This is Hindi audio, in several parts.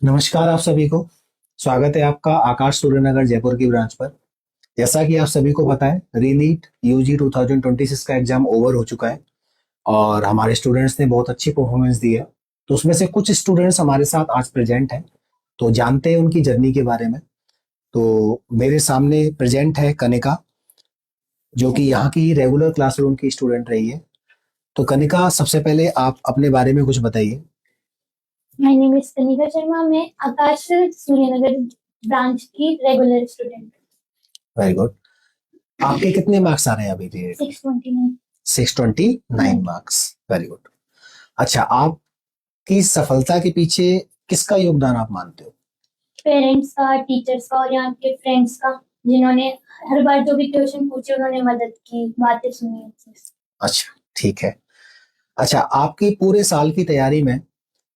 नमस्कार आप सभी को। स्वागत है आपका आकाश सूर्यनगर जयपुर की ब्रांच पर। जैसा कि आप सभी को पता है, रीनीट यूजी 2026 का एग्जाम ओवर हो चुका है और हमारे स्टूडेंट्स ने बहुत अच्छी परफॉर्मेंस दी है। तो उसमें से कुछ स्टूडेंट्स हमारे साथ आज प्रेजेंट हैं, तो जानते हैं उनकी जर्नी के बारे में। तो मेरे सामने प्रेजेंट है कनिका, जो कि यहाँ की रेगुलर क्लासरूम की स्टूडेंट रही है। तो कनिका, सबसे पहले आप अपने बारे में कुछ बताइए। My name is Kanika Sharma. मैं आकाश सूर्यनगर ब्रांच की रेगुलर स्टूडेंट। Very good. आपके कितने मार्क्स आ रहे हैं अभी भी? 629। 629 मार्क्स। Very good. अच्छा, आपकी सफलता के पीछे किसका योगदान आप मानते हो? पेरेंट्स का, टीचर्स का और यहाँ के फ्रेंड्स का, जिन्होंने हर बार जो भी क्वेश्चन पूछे उन्होंने मदद की, बातें सुनी अच्छे से। अच्छा, ठीक है। अच्छा, आपकी पूरे साल की तैयारी में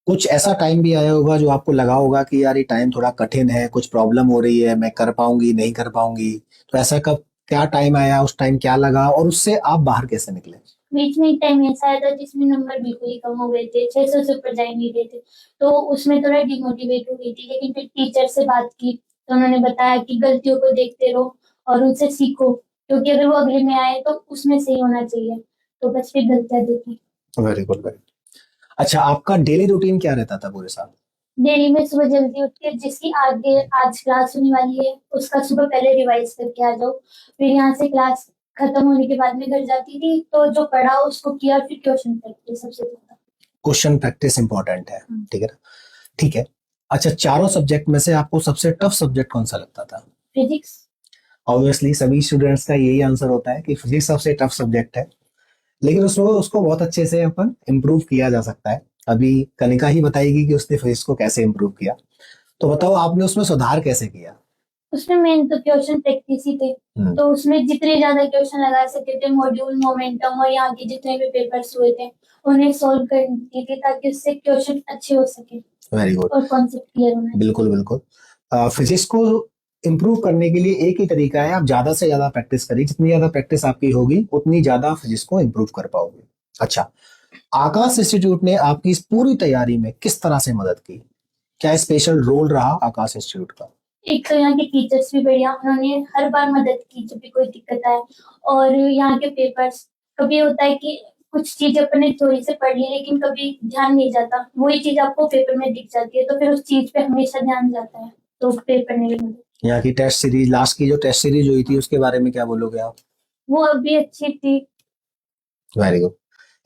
कुछ ऐसा टाइम भी आया होगा जो आपको लगा होगा कि यार ये टाइम थोड़ा कठिन है, कुछ प्रॉब्लम हो रही है, मैं कर पाऊंगी नहीं कर पाऊंगी। तो ऐसा कब, क्या टाइम आया, उस टाइम क्या लगा और उससे आप बाहर कैसे निकले? बीच में एक टाइम ऐसा आया था जिसमें नंबर बिल्कुल ही कम हो गए थे, 600 से ऊपर जा ही नहीं रहे थे। तो उसमें थोड़ा डिमोटिवेट हो गई थी, लेकिन फिर टीचर से बात की तो उन्होंने बताया कि गलतियों को देखते रहो और उनसे सीखो, क्योंकि अगर वो अगले में आए तो उसमें सही होना चाहिए। तो बस फिर गलतियां देखी। Very good, very. अच्छा, आपका डेली रूटीन क्या रहता था पूरे साल? डेली में सुबह जल्दी उठ के जिसकी आगे आज क्लास होने वाली है उसका सुबह पहले रिवाइज करके आ जाओ। फिर यहाँ से क्लास खत्म होने के बाद में घर जाती थी, तो जो पढ़ा उसको किया, फिर ट्यूशन करती सबसे ज्यादा। क्वेश्चन प्रैक्टिस इंपॉर्टेंट है। हाँ। ठीक है ना? ठीक है। अच्छा, चारों सब्जेक्ट में से आपको सबसे टफ सब्जेक्ट कौन सा लगता था? फिजिक्स। ऑब्वियसली सभी स्टूडेंट्स का यही आंसर होता है कि फिजिक्स सबसे टफ सब्जेक्ट है, लेकिन उसको उसको बहुत अच्छे से अपन इम्प्रूव किया जा सकता है। अभी कनिका ही बताएगी कि उसने फिजिक्स को कैसे इम्प्रूव किया। तो बताओ, आपने उसमें सुधार कैसे किया? उसमें मेन तो क्वेश्चन प्रैक्टिस ही थे। तो उसमें जितने ज्यादा क्वेश्चन लगा सकते थे, मॉड्यूल, मोमेंटम और यहाँ के जितने भी पेपर्स हुए थे उन्हें सॉल्व करती थी, ताकि उससे क्वेश्चन अच्छे हो सके। Very good. और कॉन्सेप्ट क्लियर होना चाहिए। बिल्कुल बिल्कुल। फिजिक्स को इम्प्रूव करने के लिए एक ही तरीका है, आप ज्यादा से ज्यादा प्रैक्टिस करिए। जितनी ज्यादा प्रैक्टिस आपकी होगी उतनी ज्यादा फिजिक्स को इम्प्रूव कर पाओगे। अच्छा, आकाश इंस्टीट्यूट ने आपकी इस पूरी तैयारी में किस तरह से मदद की? क्या स्पेशल रोल रहा आकाश इंस्टीट्यूट का? एक तो यहाँ के टीचर्स भी बढ़िया, उन्होंने हर बार मदद की जब भी कोई दिक्कत आए। और यहाँ के पेपर्स, कभी होता है कि कुछ चीज अपन ने चोरी से पढ़ ली लेकिन कभी ध्यान नहीं जाता, वही चीज आपको पेपर में दिख जाती है, तो फिर उस चीज पे हमेशा ध्यान जाता है। तो पेपर ने भी मदद। यहाँ की टेस्ट सीरीज, लास्ट की जो टेस्ट सीरीज हुई थी उसके बारे में क्या बोलोगे आप? वो अभी अच्छी थी। Very good.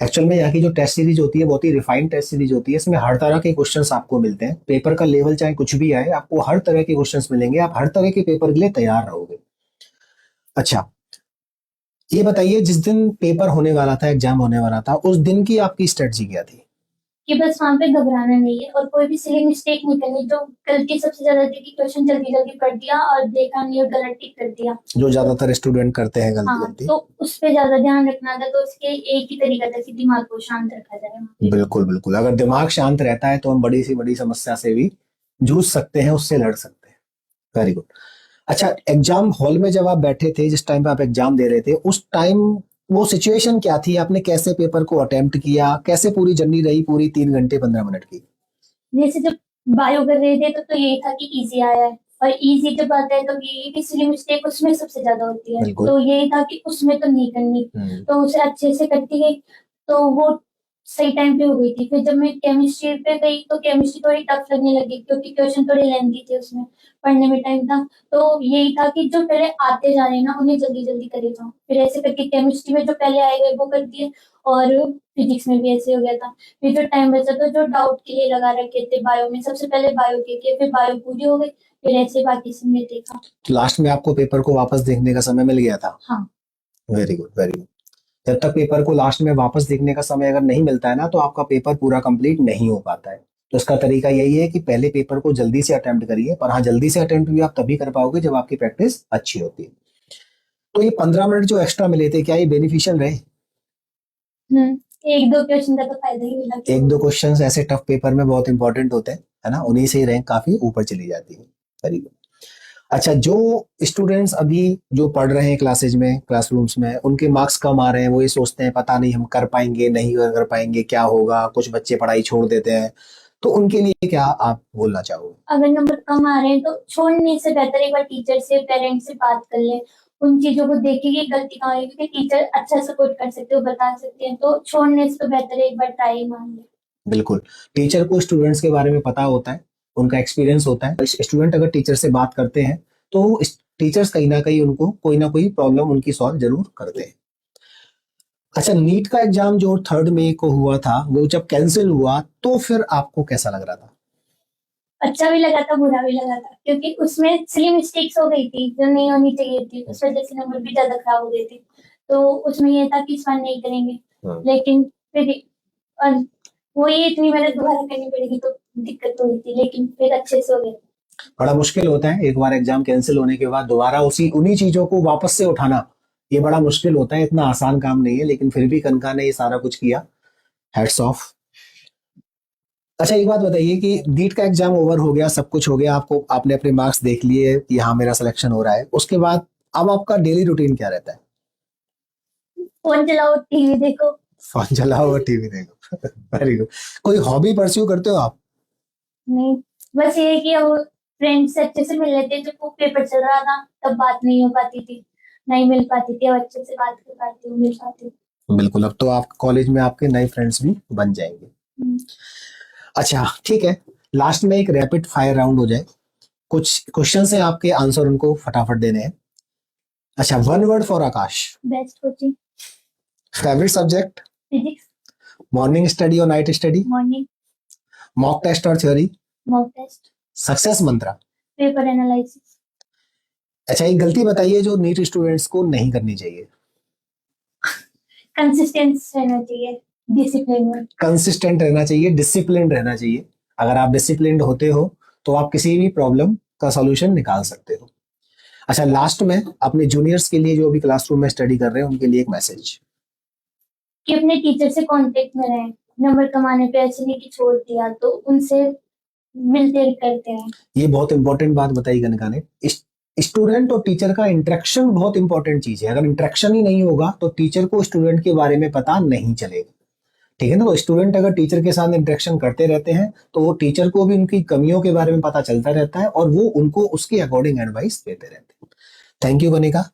एक्चुअल में यहाँ की जो टेस्ट सीरीज होती है बहुत ही रिफाइंड टेस्ट सीरीज होती है। इसमें हर तरह के क्वेश्चंस आपको मिलते हैं। पेपर का लेवल चाहे कुछ भी आए, आपको हर तरह के क्वेश्चंस मिलेंगे। आप हर तरह के पेपर के लिए तैयार रहोगे। अच्छा, ये बताइए, जिस दिन पेपर होने वाला था, एग्जाम होने वाला था, उस दिन की आपकी स्ट्रेटजी क्या थी? कि बस वहां पे घबराना नहीं है और कोई भी सिली मिस्टेक नहीं करनी। जो गलती सबसे ज्यादा थी कि क्वेश्चन जल्दी जल्दी पढ़ दिया और देखा नहीं और गलत टिक कर दिया। जो ज्यादातर स्टूडेंट करते हैं गलती हाँ, गलती। तो उस पे ज्यादा ध्यान रखना था। तो उसके एक ही तरीका था कि दिमाग को शांत रखा जाए। बिल्कुल बिल्कुल, अगर दिमाग शांत रहता है तो हम बड़ी सी बड़ी समस्या से भी जूझ सकते हैं, उससे लड़ सकते हैं। Very good. अच्छा, एग्जाम हॉल में जब आप बैठे थे, जिस टाइम पे आप एग्जाम दे रहे थे, उस टाइम वो सिचुएशन क्या थी? आपने कैसे पेपर को अटेम्प्ट किया? कैसे पूरी जर्नी रही, पूरी 3 घंटे 15 मिनट की? जैसे जब बायो कर रहे थे तो यही था कि इजी आया है। और इजी जब आता है तो ये इसलिए मिस्टेक उसमें सबसे ज्यादा होती है, बिल्कुल। तो यही था कि उसमें तो नहीं करनी। तो उसे अच्छे से करती गई, तो वो सही टाइम पे हो गई थी। फिर जब मैं केमिस्ट्री पे गई तो केमिस्ट्री थोड़ी टफ लगने लगी, क्योंकि क्वेश्चन थोड़े लेंथी थे, उसमें पढ़ने में टाइम था। तो यही था कि जो पहले आते जा रहे हैं ना उन्हें जल्दी जल्दी करे जाओ। फिर ऐसे करके केमिस्ट्री में जो पहले आए गए वो कर दिए, और फिजिक्स में भी ऐसे हो गया था। फिर जो टाइम बचा था जो डाउट के लिए लगा रखे थे बायो में, सबसे पहले बायो के किए, फिर बायो पूरी हो गई, फिर ऐसे बाकी सब में देखा। तो लास्ट में आपको पेपर को वापस देखने का समय मिल गया था? हाँ। Very good, very good. जब तक पेपर को लास्ट में वापस देखने का समय अगर नहीं मिलता है ना, तो आपका पेपर पूरा कंप्लीट नहीं हो पाता है। तो इसका तरीका यही है कि पहले पेपर को जल्दी से अटेम्प्ट करिए। पर हाँ, जल्दी से अटेम्प्ट भी आप तभी कर पाओगे जब आपकी प्रैक्टिस अच्छी होती है। तो ये 15 मिनट जो एक्स्ट्रा मिले थे, क्या ये बेनिफिशियल रहे? एक दो क्वेश्चन का तो फायदा ही मिला। एक दो क्वेश्चंस ऐसे टफ पेपर में बहुत इंपॉर्टेंट होते हैं, है ना? उन्हीं से ही रैंक काफी ऊपर चली जाती है। Very good. अच्छा, जो स्टूडेंट्स अभी जो पढ़ रहे हैं क्लासेज में, क्लासरूम्स में, उनके मार्क्स कम आ रहे हैं, वो ये सोचते हैं पता नहीं हम कर पाएंगे नहीं कर पाएंगे, क्या होगा। कुछ बच्चे पढ़ाई छोड़ देते हैं, तो उनके लिए क्या आप बोलना चाहोगे? अगर नंबर कम आ रहे हैं तो छोड़ने से बेहतर एक बार टीचर से पेरेंट्स से बात कर ले, उन चीजों को देखे कि गलती कहाँ है, क्योंकि टीचर अच्छा सपोर्ट कर सकते हो, बता सकते हैं, तो छोड़ने से तो बेहतर है एक बार ट्राई मान ले। बिल्कुल, टीचर को स्टूडेंट्स के बारे में पता होता है, उनका एक्सपीरियंस होता है। स्टूडेंट अगर टीचर से बात करते हैं तो टीचर्स कहीं ना कहीं उनको कोई ना कोई प्रॉब्लम उनकी सॉल्व जरूर करते हैं। अच्छा, नीट का एग्जाम जो 3 मई को हुआ था, वो जब कैंसिल हुआ तो फिर आपको कैसा लग रहा था? अच्छा भी लगा था, बुरा भी लगा था, क्योंकि उसमें सिली मिस्टेक्स हो गई थी जो नहीं होनी चाहिए थी, उस वजह से नंबर भी ज्यादा खराब हो गए थे। तो उसमें ये था कि इस बार नहीं करेंगे, लेकिन फिर और वो ये इतनी मेहनत दोबारा करनी पड़ेगी तो दिक्कत तो हुई थी, लेकिन फिर अच्छे से हो गया। बड़ा मुश्किल होता है एक बार एग्जाम कैंसिल होने के बाद दोबारा उसी उन्हीं चीजों को वापस से उठाना, ये बड़ा मुश्किल होता है, इतना आसान काम नहीं है, लेकिन फिर भी कनका ने ये सारा कुछ किया, हैट्स ऑफ। अच्छा, एक बात बताइए कि नीट का एग्जाम ओवर हो गया, सब कुछ हो गया, आपने अपने मार्क्स देख लिए कि हाँ मेरा सिलेक्शन हो रहा है, उसके बाद अब आपका डेली रूटीन क्या रहता है? फोन चलाओ, टीवी देखो। फोन चलाओ और टीवी देखो। Very good. कोई हॉबी परस्यू करते हो आप? नहीं, बस ये है कि अब फ्रेंड्स से अच्छे से मिल लेते हैं, जब वो पेपर चल रहा था तब बात नहीं हो पाती थी, नहीं मिल पाती थी, अब अच्छे से बात कर पाती हूँ, मिल पाती हूँ। बिल्कुल, अब तो आप कॉलेज में आपके नए फ्रेंड्स भी बन जाएंगे। हम्म। अच्छा ठीक है, लास्ट में एक रैपिड फायर राउंड हो जाए, कुछ क्वेश्चन है आपके, आंसर उनको फटाफट देने हैं। अच्छा, 1 word for Aakash. Best coaching. Favourite subject. Physics. Morning study और night study. Morning. Mock test और theory. Mock test. Success mantra. Paper analysis. अच्छा, एक गलती बताइए जो नीट स्टूडेंट्स को नहीं करनी चाहिए। कंसिस्टेंस रहना चाहिए, डिसिप्लिन में। कंसिस्टेंट रहना चाहिए, डिसिप्लिन रहना चाहिए। अगर आप डिसिप्लिन होते हो तो आप किसी भी प्रॉब्लम का सॉल्यूशन निकाल सकते हो। अच्छा, लास्ट में अपने जूनियर्स के लिए जो अभी क्लासरूम में स्टडी कर रहे हैं उनके लिए एक मैसेज। कि अपने टीचर से कांटेक्ट में रहें, नंबर कमाने पे ऐसे नहीं कि छोड़ दिया, तो उनसे मिलते करते हैं। ये बहुत इंपॉर्टेंट बात बताई कनका ने। स्टूडेंट और टीचर का इंटरेक्शन बहुत इंपॉर्टेंट चीज है, अगर इंटरेक्शन ही नहीं होगा तो टीचर को स्टूडेंट के बारे में पता नहीं चलेगा। ठीक है ना? तो स्टूडेंट अगर टीचर के साथ इंटरेक्शन करते रहते हैं तो वो टीचर को भी उनकी कमियों के बारे में पता चलता रहता है और वो उनको उसके अकॉर्डिंग एडवाइस देते रहते हैं। Thank you Kanika.